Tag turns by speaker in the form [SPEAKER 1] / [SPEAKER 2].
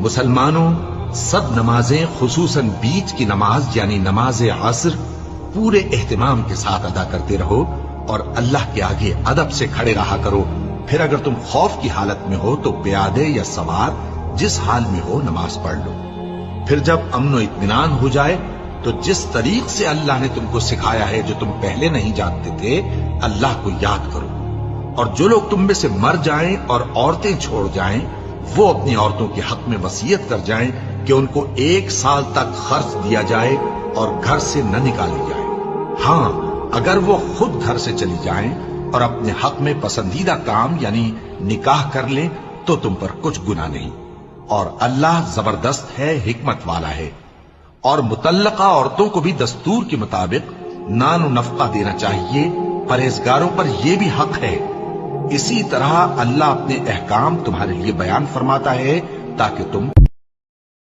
[SPEAKER 1] مسلمانوں، سب نمازیں خصوصاً بیچ کی نماز یعنی نماز عصر پورے اہتمام کے ساتھ ادا کرتے رہو اور اللہ کے آگے ادب سے کھڑے رہا کرو. پھر اگر تم خوف کی حالت میں ہو تو پیادے یا سوار جس حال میں ہو نماز پڑھ لو. پھر جب امن و اطمینان ہو جائے تو جس طریق سے اللہ نے تم کو سکھایا ہے جو تم پہلے نہیں جانتے تھے اللہ کو یاد کرو. اور جو لوگ تم میں سے مر جائیں اور عورتیں چھوڑ جائیں وہ اپنی عورتوں کے حق میں وصیت کر جائیں کہ ان کو 1 سال تک خرچ دیا جائے اور گھر سے نہ نکالی جائے. ہاں اگر وہ خود گھر سے چلی جائیں اور اپنے حق میں پسندیدہ کام یعنی نکاح کر لیں تو تم پر کچھ گناہ نہیں. اور اللہ زبردست ہے، حکمت والا ہے. اور مطلقہ عورتوں کو بھی دستور کے مطابق نان و نفقہ دینا چاہیے. پرہیزگاروں پر یہ بھی حق ہے. اسی طرح اللہ اپنے احکام تمہارے لیے بیان فرماتا ہے تاکہ تم